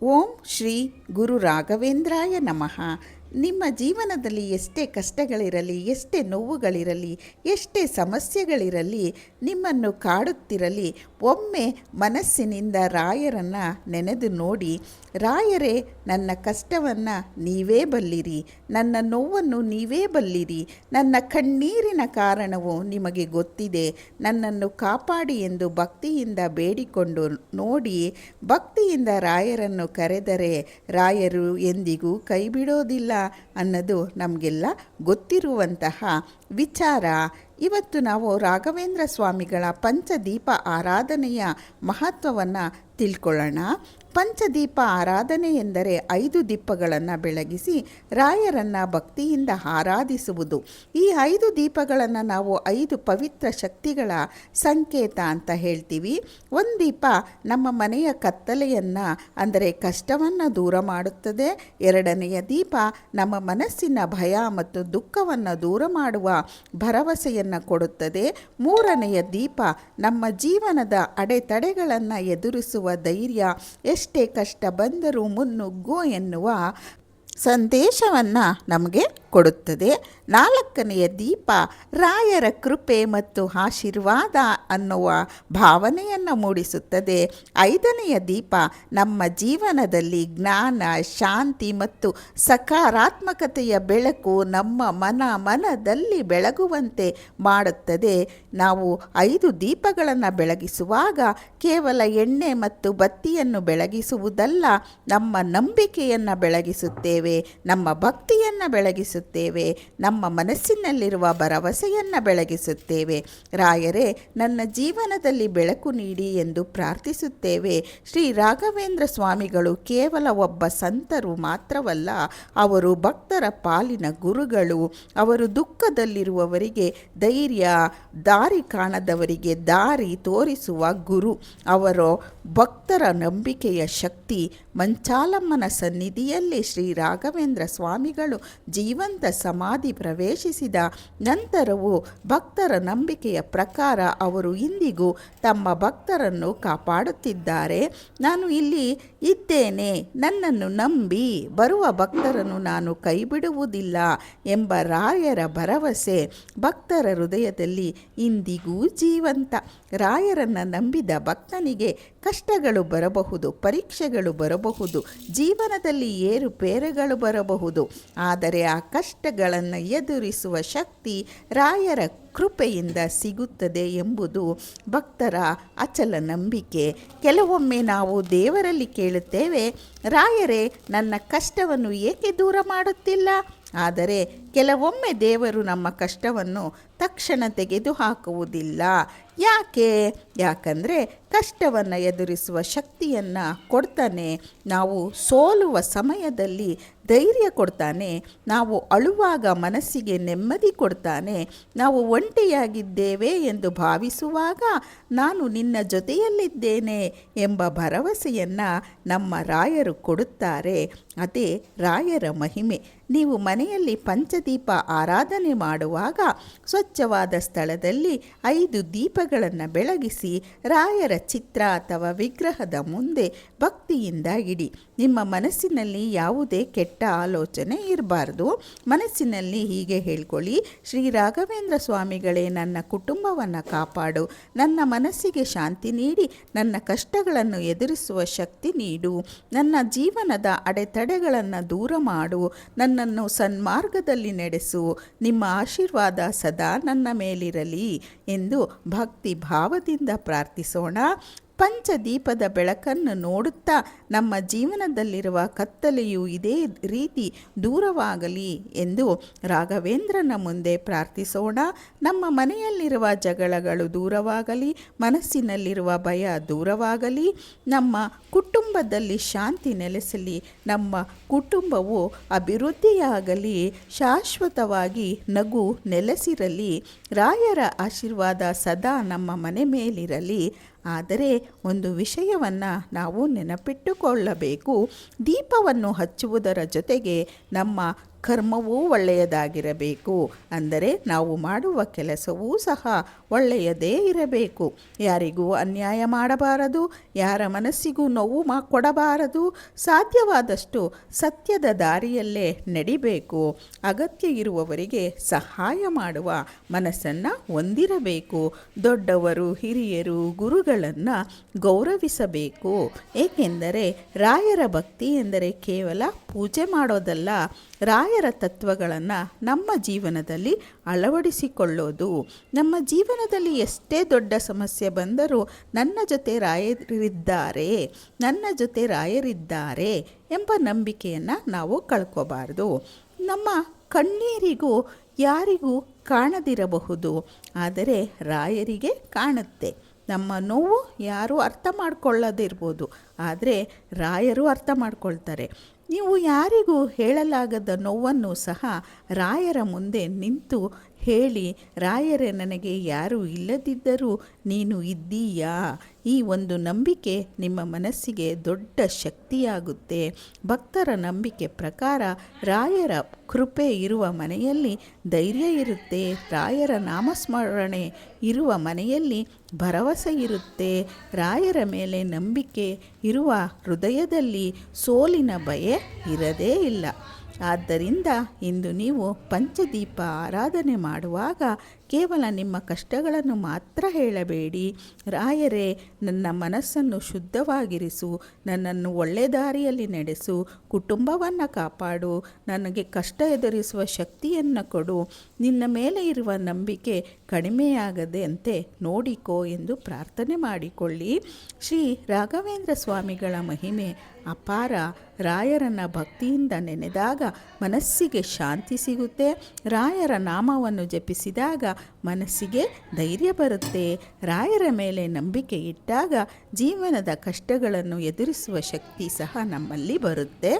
ಓಂ ಶ್ರೀ ಗುರು ರಾಘವೇಂದ್ರಾಯ ನಮಃ. ನಿಮ್ಮ ಜೀವನದಲ್ಲಿ ಎಷ್ಟೇ ಕಷ್ಟಗಳಿರಲಿ, ಎಷ್ಟೇ ನೋವುಗಳಿರಲಿ, ಎಷ್ಟೇ ಸಮಸ್ಯೆಗಳಿರಲಿ, ನಿಮ್ಮನ್ನು ಕಾಡುತ್ತಿರಲಿ, ಒಮ್ಮೆ ಮನಸ್ಸಿನಿಂದ ರಾಯರನ್ನು ನೆನೆದು ನೋಡಿ. ರಾಯರೇ, ನನ್ನ ಕಷ್ಟವನ್ನು ನೀವೇ ಬಲ್ಲಿರಿ, ನನ್ನ ನೋವನ್ನು ನೀವೇ ಬಲ್ಲಿರಿ, ನನ್ನ ಕಣ್ಣೀರಿನ ಕಾರಣವು ನಿಮಗೆ ಗೊತ್ತಿದೆ, ನನ್ನನ್ನು ಕಾಪಾಡಿ ಎಂದು ಭಕ್ತಿಯಿಂದ ಬೇಡಿಕೊಂಡು ನೋಡಿ. ಭಕ್ತಿಯಿಂದ ರಾಯರನ್ನು ಕರೆದರೆ ರಾಯರು ಎಂದಿಗೂ ಕೈ ಬಿಡೋದಿಲ್ಲ ಅನ್ನೋದು ನಮಗೆಲ್ಲ ಗೊತ್ತಿರುವಂತಹ ವಿಚಾರ. ಇವತ್ತು ನಾವು ರಾಘವೇಂದ್ರ ಸ್ವಾಮಿಗಳ ಪಂಚದೀಪ ಆರಾಧನೆಯ ಮಹತ್ವವನ್ನು ತಿಳ್ಕೊಳ್ಳೋಣ. ಪಂಚದೀಪ ಆರಾಧನೆ ಎಂದರೆ 5 ದೀಪಗಳನ್ನು ಬೆಳಗಿಸಿ ರಾಯರನ್ನು ಭಕ್ತಿಯಿಂದ ಆರಾಧಿಸುವುದು. ಈ 5 ದೀಪಗಳನ್ನು ನಾವು 5 ಪವಿತ್ರ ಶಕ್ತಿಗಳ ಸಂಕೇತ ಅಂತ ಹೇಳ್ತೀವಿ. ಒಂದು ದೀಪ ನಮ್ಮ ಮನೆಯ ಕತ್ತಲೆಯನ್ನು ಅಂದರೆ ಕಷ್ಟವನ್ನು ದೂರ ಮಾಡುತ್ತದೆ. ಎರಡನೆಯ ದೀಪ ನಮ್ಮ ಮನಸ್ಸಿನ ಭಯ ಮತ್ತು ದುಃಖವನ್ನು ದೂರ ಮಾಡುವ ಭರವಸೆಯನ್ನು ಕೊಡುತ್ತದೆ. ಮೂರನೆಯ ದೀಪ ನಮ್ಮ ಜೀವನದ ಅಡೆತಡೆಗಳನ್ನು ಎದುರಿಸುವ ಧೈರ್ಯ, ಎಷ್ಟೇ ಕಷ್ಟ ಬಂದರೂ ಮುನ್ನುಗ್ಗು ಎನ್ನುವ ಸಂದೇಶವನ್ನು ನಮಗೆ ಕೊಡುತ್ತದೆ. ನಾಲ್ಕನೆಯ ದೀಪ ರಾಯರ ಕೃಪೆ ಮತ್ತು ಆಶೀರ್ವಾದ ಅನ್ನುವ ಭಾವನೆಯನ್ನು ಮೂಡಿಸುತ್ತದೆ. ಐದನೆಯ ದೀಪ ನಮ್ಮ ಜೀವನದಲ್ಲಿ ಜ್ಞಾನ, ಶಾಂತಿ ಮತ್ತು ಸಕಾರಾತ್ಮಕತೆಯ ಬೆಳಕು ನಮ್ಮ ಮನದಲ್ಲಿ ಬೆಳಗುವಂತೆ ಮಾಡುತ್ತದೆ. ನಾವು 5 ದೀಪಗಳನ್ನು ಬೆಳಗಿಸುವಾಗ ಕೇವಲ ಎಣ್ಣೆ ಮತ್ತು ಬತ್ತಿಯನ್ನು ಬೆಳಗಿಸುವುದಲ್ಲ, ನಮ್ಮ ನಂಬಿಕೆಯನ್ನು ಬೆಳಗಿಸುತ್ತೇವೆ, ನಮ್ಮ ಭಕ್ತಿಯನ್ನು ಬೆಳಗಿಸುತ್ತೇವೆ, ನಮ್ಮ ಮನಸ್ಸಿನಲ್ಲಿರುವ ಭರವಸೆಯನ್ನು ಬೆಳಗಿಸುತ್ತೇವೆ. ರಾಯರೇ, ನನ್ನ ಜೀವನದಲ್ಲಿ ಬೆಳಕು ನೀಡಿ ಎಂದು ಪ್ರಾರ್ಥಿಸುತ್ತೇವೆ. ಶ್ರೀ ರಾಘವೇಂದ್ರ ಸ್ವಾಮಿಗಳು ಕೇವಲ ಒಬ್ಬ ಸಂತರು ಮಾತ್ರವಲ್ಲ, ಅವರು ಭಕ್ತರ ಪಾಲಿನ ಗುರುಗಳು. ಅವರು ದುಃಖದಲ್ಲಿರುವವರಿಗೆ ಧೈರ್ಯ, ದಾರಿ ಕಾಣದವರಿಗೆ ದಾರಿ ತೋರಿಸುವ ಗುರು. ಅವರು ಭಕ್ತರ ನಂಬಿಕೆಯ ಶಕ್ತಿ. ಮಂಚಾಲಮ್ಮನ ಸನ್ನಿಧಿಯಲ್ಲಿ ಶ್ರೀ ರಾಘವೇಂದ್ರ ಸ್ವಾಮಿಗಳು ಜೀವಂತ ಸಮಾಧಿ ಪ್ರವೇಶಿಸಿದ ನಂತರವೂ ಭಕ್ತರ ನಂಬಿಕೆಯ ಪ್ರಕಾರ ಅವರು ಇಂದಿಗೂ ತಮ್ಮ ಭಕ್ತರನ್ನು ಕಾಪಾಡುತ್ತಿದ್ದಾರೆ. ನಾನು ಇಲ್ಲಿ ಇದ್ದೇನೆ, ನನ್ನನ್ನು ನಂಬಿ ಬರುವ ಭಕ್ತರನ್ನು ನಾನು ಕೈಬಿಡುವುದಿಲ್ಲ ಎಂಬ ರಾಯರ ಭರವಸೆ ಭಕ್ತರ ಹೃದಯದಲ್ಲಿ ಇಂದಿಗೂ ಜೀವಂತ. ರಾಯರನ್ನು ನಂಬಿದ ಭಕ್ತನಿಗೆ ಕಷ್ಟಗಳು ಬರಬಹುದು, ಪರೀಕ್ಷೆಗಳು ಬರಬಹುದು, ಜೀವನದಲ್ಲಿ ಏರುಪೇರುಗಳು ಬರಬಹುದು. ಆದರೆ ಆ ಕಷ್ಟಗಳನ್ನು ಎದುರಿಸುವ ಶಕ್ತಿ ರಾಯರ ಕೃಪೆಯಿಂದ ಸಿಗುತ್ತದೆ ಎಂಬುದು ಭಕ್ತರ ಅಚಲ ನಂಬಿಕೆ. ಕೆಲವೊಮ್ಮೆ ನಾವು ದೇವರಲ್ಲಿ ಕೇಳುತ್ತೇವೆ, ರಾಯರೇ, ನನ್ನ ಕಷ್ಟವನ್ನು ಏಕೆ ದೂರ ಮಾಡುತ್ತಿಲ್ಲ? ಆದರೆ ಕೆಲವೊಮ್ಮೆ ದೇವರು ನಮ್ಮ ಕಷ್ಟವನ್ನು ತಕ್ಷಣ ತೆಗೆದುಹಾಕುವುದಿಲ್ಲ. ಯಾಕಂದರೆ ಕಷ್ಟವನ್ನು ಎದುರಿಸುವ ಶಕ್ತಿಯನ್ನು ಕೊಡ್ತಾನೆ. ನಾವು ಸೋಲುವ ಸಮಯದಲ್ಲಿ ಧೈರ್ಯ ಕೊಡ್ತಾನೆ. ನಾವು ಅಳುವಾಗ ಮನಸ್ಸಿಗೆ ನೆಮ್ಮದಿ ಕೊಡ್ತಾನೆ. ನಾವು ಒಂಟಿಯಾಗಿದ್ದೇವೆ ಎಂದು ಭಾವಿಸುವಾಗ ನಾನು ನಿನ್ನ ಜೊತೆಯಲ್ಲಿದ್ದೇನೆ ಎಂಬ ಭರವಸೆಯನ್ನು ನಮ್ಮ ರಾಯರು ಕೊಡುತ್ತಾರೆ. ಅದೇ ರಾಯರ ಮಹಿಮೆ. ನೀವು ಮನೆಯಲ್ಲಿ ಪಂಚದೀಪ ಆರಾಧನೆ ಮಾಡುವಾಗ ಸ್ವಚ್ಛವಾದ ಸ್ಥಳದಲ್ಲಿ 5 ದೀಪಗಳನ್ನು ಬೆಳಗಿಸಿ ರಾಯರ ಚಿತ್ರ ಅಥವಾ ವಿಗ್ರಹದ ಮುಂದೆ ಭಕ್ತಿಯಿಂದ ಇಡಿ. ನಿಮ್ಮ ಮನಸ್ಸಿನಲ್ಲಿ ಯಾವುದೇ ಕೆಟ್ಟ ಆಲೋಚನೆ ಇರಬಾರ್ದು. ಮನಸ್ಸಿನಲ್ಲಿ ಹೀಗೆ ಹೇಳ್ಕೊಳ್ಳಿ, ಶ್ರೀ ರಾಘವೇಂದ್ರ ಸ್ವಾಮಿಗಳೇ, ನನ್ನ ಕುಟುಂಬವನ್ನು ಕಾಪಾಡು, ನನ್ನ ಮನಸ್ಸಿಗೆ ಶಾಂತಿ ನೀಡಿ, ನನ್ನ ಕಷ್ಟಗಳನ್ನು ಎದುರಿಸುವ ಶಕ್ತಿ ನೀಡು, ನನ್ನ ಜೀವನದ ಅಡೆತಡೆಗಳನ್ನು ದೂರ ಮಾಡು, ನನ್ನನ್ನು ಸನ್ಮಾರ್ಗದಲ್ಲಿ ನಡೆಸು, ನಿಮ್ಮ ಆಶೀರ್ವಾದ ಸದಾ ನನ್ನ ಮೇಲಿರಲಿ ಎಂದು ಭಕ್ತಿ ಭಾವದಿಂದ ಪ್ರಾರ್ಥಿಸೋಣ. ಪಂಚದೀಪದ ಬೆಳಕನ್ನು ನೋಡುತ್ತಾ ನಮ್ಮ ಜೀವನದಲ್ಲಿರುವ ಕತ್ತಲೆಯು ಇದೇ ರೀತಿ ದೂರವಾಗಲಿ ಎಂದು ರಾಘವೇಂದ್ರನ ಮುಂದೆ ಪ್ರಾರ್ಥಿಸೋಣ. ನಮ್ಮ ಮನೆಯಲ್ಲಿರುವ ಜಗಳಗಳು ದೂರವಾಗಲಿ, ಮನಸ್ಸಿನಲ್ಲಿರುವ ಭಯ ದೂರವಾಗಲಿ, ನಮ್ಮ ಕುಟುಂಬದಲ್ಲಿ ಶಾಂತಿ ನೆಲೆಸಲಿ, ನಮ್ಮ ಕುಟುಂಬವು ಅಭಿವೃದ್ಧಿಯಾಗಲಿ, ಶಾಶ್ವತವಾಗಿ ನಗು ನೆಲೆಸಿರಲಿ, ರಾಯರ ಆಶೀರ್ವಾದ ಸದಾ ನಮ್ಮ ಮನೆ ಮೇಲಿರಲಿ. ಆದರೆ ಒಂದು ವಿಷಯವನ್ನು ನಾವು ನೆನಪಿಟ್ಟುಕೊಳ್ಳಬೇಕು. ದೀಪವನ್ನು ಹಚ್ಚುವುದರ ಜೊತೆಗೆ ನಮ್ಮ ಕರ್ಮವೂ ಒಳ್ಳೆಯದಾಗಿರಬೇಕು. ಅಂದರೆ ನಾವು ಮಾಡುವ ಕೆಲಸವೂ ಸಹ ಒಳ್ಳೆಯದೇ ಇರಬೇಕು. ಯಾರಿಗೂ ಅನ್ಯಾಯ ಮಾಡಬಾರದು, ಯಾರ ಮನಸ್ಸಿಗೂ ನೋವು ಕೊಡಬಾರದು. ಸಾಧ್ಯವಾದಷ್ಟು ಸತ್ಯದ ದಾರಿಯಲ್ಲೇ ನಡಿಬೇಕು. ಅಗತ್ಯ ಇರುವವರಿಗೆ ಸಹಾಯ ಮಾಡುವ ಮನಸ್ಸನ್ನು ಹೊಂದಿರಬೇಕು. ದೊಡ್ಡವರು, ಹಿರಿಯರು, ಗುರುಗಳನ್ನು ಗೌರವಿಸಬೇಕು. ಏಕೆಂದರೆ ರಾಯರ ಭಕ್ತಿ ಎಂದರೆ ಕೇವಲ ಪೂಜೆ ಮಾಡೋದಲ್ಲ, ರಾಯರ ತತ್ವಗಳನ್ನು ನಮ್ಮ ಜೀವನದಲ್ಲಿ ಅಳವಡಿಸಿಕೊಳ್ಳೋದು. ನಮ್ಮ ಜೀವನದಲ್ಲಿ ಎಷ್ಟೇ ದೊಡ್ಡ ಸಮಸ್ಯೆ ಬಂದರೂ ನನ್ನ ಜೊತೆ ರಾಯರಿದ್ದಾರೆ ಎಂಬ ನಂಬಿಕೆಯನ್ನು ನಾವು ಕಳ್ಕೋಬಾರ್ದು. ನಮ್ಮ ಕಣ್ಣೀರಿಗೂ ಯಾರಿಗೂ ಕಾಣದಿರಬಹುದು, ಆದರೆ ರಾಯರಿಗೆ ಕಾಣುತ್ತೆ. ನಮ್ಮ ನೋವು ಯಾರೂ ಅರ್ಥ ಮಾಡ್ಕೊಳ್ಳೋದಿರ್ಬೋದು, ಆದರೆ ರಾಯರು ಅರ್ಥ ಮಾಡ್ಕೊಳ್ತಾರೆ. ನೀವು ಯಾರಿಗೂ ಹೇಳಲಾಗದ ನೋವನ್ನು ಸಹ ರಾಯರ ಮುಂದೆ ನಿಂತು ಹೇಳಿ, ರಾಯರೇ, ನನಗೆ ಯಾರೂ ಇಲ್ಲದಿದ್ದರೂ ನೀನು ಇದ್ದೀಯಾ. ಈ ಒಂದು ನಂಬಿಕೆ ನಿಮ್ಮ ಮನಸ್ಸಿಗೆ ದೊಡ್ಡ ಶಕ್ತಿಯಾಗುತ್ತೆ. ಭಕ್ತರ ನಂಬಿಕೆ ಪ್ರಕಾರ ರಾಯರ ಕೃಪೆ ಇರುವ ಮನೆಯಲ್ಲಿ ಧೈರ್ಯ ಇರುತ್ತೆ. ರಾಯರ ನಾಮಸ್ಮರಣೆ ಇರುವ ಮನೆಯಲ್ಲಿ ಭರವಸೆ ಇರುತ್ತೆ. ರಾಯರ ಮೇಲೆ ನಂಬಿಕೆ ಇರುವ ಹೃದಯದಲ್ಲಿ ಸೋಲಿನ ಭಯ ಇರದೇ ಇಲ್ಲ. ಆದ್ದರಿಂದ ಇಂದು ನೀವು ಪಂಚದೀಪ ಆರಾಧನೆ ಮಾಡುವಾಗ ಕೇವಲ ನಿಮ್ಮ ಕಷ್ಟಗಳನ್ನು ಮಾತ್ರ ಹೇಳಬೇಡಿ. ರಾಯರೇ, ನನ್ನ ಮನಸ್ಸನ್ನು ಶುದ್ಧವಾಗಿರಿಸು, ನನ್ನನ್ನು ಒಳ್ಳೆ ದಾರಿಯಲ್ಲಿ ನಡೆಸು, ಕುಟುಂಬವನ್ನು ಕಾಪಾಡು, ನನಗೆ ಕಷ್ಟ ಎದುರಿಸುವ ಶಕ್ತಿಯನ್ನು ಕೊಡು, ನಿನ್ನ ಮೇಲೆ ಇರುವ ನಂಬಿಕೆ ಕಡಿಮೆಯಾಗದಂತೆ ನೋಡಿಕೋ ಎಂದು ಪ್ರಾರ್ಥನೆ ಮಾಡಿಕೊಳ್ಳಿ. ಶ್ರೀ ರಾಘವೇಂದ್ರ ಸ್ವಾಮಿಗಳ ಮಹಿಮೆ ಅಪಾರ. ರಾಯರನ್ನು ಭಕ್ತಿಯಿಂದ ನೆನೆದಾಗ ಮನಸ್ಸಿಗೆ ಶಾಂತಿ ಸಿಗುತ್ತೆ. ರಾಯರ ನಾಮವನ್ನು ಜಪಿಸಿದಾಗ ಮನಸ್ಸಿಗೆ ಧೈರ್ಯ ಬರುತ್ತೆ. ರಾಯರ ಮೇಲೆ ನಂಬಿಕೆ ಇಟ್ಟಾಗ ಜೀವನದ ಕಷ್ಟಗಳನ್ನು ಎದುರಿಸುವ ಶಕ್ತಿ ಸಹ ನಮ್ಮಲ್ಲಿ ಬರುತ್ತೆ.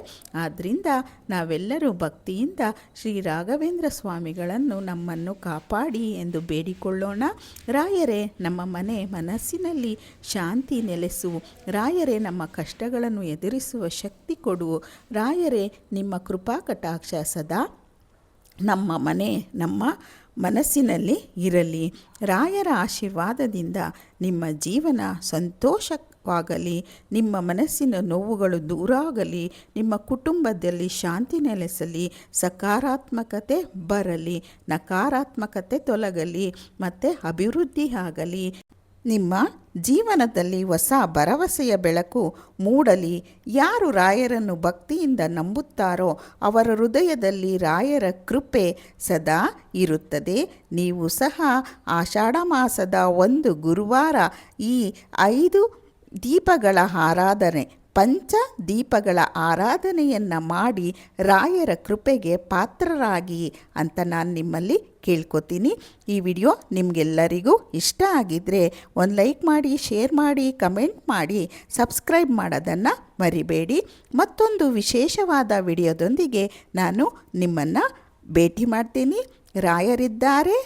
ಆದ್ದರಿಂದ ನಾವೆಲ್ಲರೂ ಭಕ್ತಿಯಿಂದ ಶ್ರೀ ರಾಘವೇಂದ್ರ ಸ್ವಾಮಿಗಳನ್ನು ನಮ್ಮನ್ನು ಕಾಪಾಡಿ ಎಂದು ಬೇಡಿಕೊಳ್ಳೋಣ. ರಾಯರೇ, ನಮ್ಮ ಮನಸ್ಸಿನಲ್ಲಿ ಶಾಂತಿ ನೆಲೆಸು. ರಾಯರೇ, ನಮ್ಮ ಕಷ್ಟಗಳನ್ನು ಎದುರಿಸುವ ಶಕ್ತಿ ಕೊಡು. ರಾಯರೇ, ನಿಮ್ಮ ಕೃಪಾ ಕಟಾಕ್ಷ ಸದಾ ನಮ್ಮ ಮನಸ್ಸಿನಲ್ಲಿ ಇರಲಿ. ರಾಯರ ಆಶೀರ್ವಾದದಿಂದ ನಿಮ್ಮ ಜೀವನ ಸಂತೋಷವಾಗಲಿ, ನಿಮ್ಮ ಮನಸ್ಸಿನ ನೋವುಗಳು ದೂರಾಗಲಿ, ನಿಮ್ಮ ಕುಟುಂಬದಲ್ಲಿ ಶಾಂತಿ ನೆಲೆಸಲಿ, ಸಕಾರಾತ್ಮಕತೆ ಬರಲಿ, ನಕಾರಾತ್ಮಕತೆ ತೊಲಗಲಿ ಮತ್ತು ಅಭಿವೃದ್ಧಿ ಆಗಲಿ. ನಿಮ್ಮ ಜೀವನದಲ್ಲಿ ಹೊಸ ಭರವಸೆಯ ಬೆಳಕು ಮೂಡಲಿ. ಯಾರು ರಾಯರನ್ನು ಭಕ್ತಿಯಿಂದ ನಂಬುತ್ತಾರೋ ಅವರ ಹೃದಯದಲ್ಲಿ ರಾಯರ ಕೃಪೆ ಸದಾ ಇರುತ್ತದೆ. ನೀವು ಸಹ ಆಷಾಢ ಮಾಸದ ಒಂದು ಗುರುವಾರ ಈ 5 ದೀಪಗಳ ಆರಾಧನೆ, ಪಂಚ ದೀಪಗಳ ಆರಾಧನೆಯನ್ನು ಮಾಡಿ ರಾಯರ ಕೃಪೆಗೆ ಪಾತ್ರರಾಗಿ ಅಂತ ನಾನು ನಿಮ್ಮಲ್ಲಿ ಕೇಳ್ಕೊತೀನಿ. ಈ ವಿಡಿಯೋ ನಿಮಗೆಲ್ಲರಿಗೂ ಇಷ್ಟ ಆಗಿದ್ದರೆ ಒಂದು ಲೈಕ್ ಮಾಡಿ, ಶೇರ್ ಮಾಡಿ, ಕಮೆಂಟ್ ಮಾಡಿ, ಸಬ್ಸ್ಕ್ರೈಬ್ ಮಾಡೋದನ್ನು ಮರಿಬೇಡಿ. ಮತ್ತೊಂದು ವಿಶೇಷವಾದ ವಿಡಿಯೋದೊಂದಿಗೆ ನಾನು ನಿಮ್ಮನ್ನು ಭೇಟಿ ಮಾಡ್ತೀನಿ. ರಾಯರಿದ್ದಾರೆ.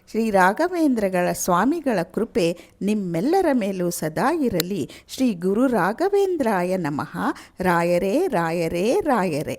ಶ್ರೀ ರಾಘವೇಂದ್ರಗಳ ಸ್ವಾಮಿಗಳ ಕೃಪೆ ನಿಮ್ಮೆಲ್ಲರ ಮೇಲೂ ಸದಾ ಇರಲಿ. ಶ್ರೀ ಗುರು ರಾಘವೇಂದ್ರಾಯ ನಮಃ. ರಾಯರೇ.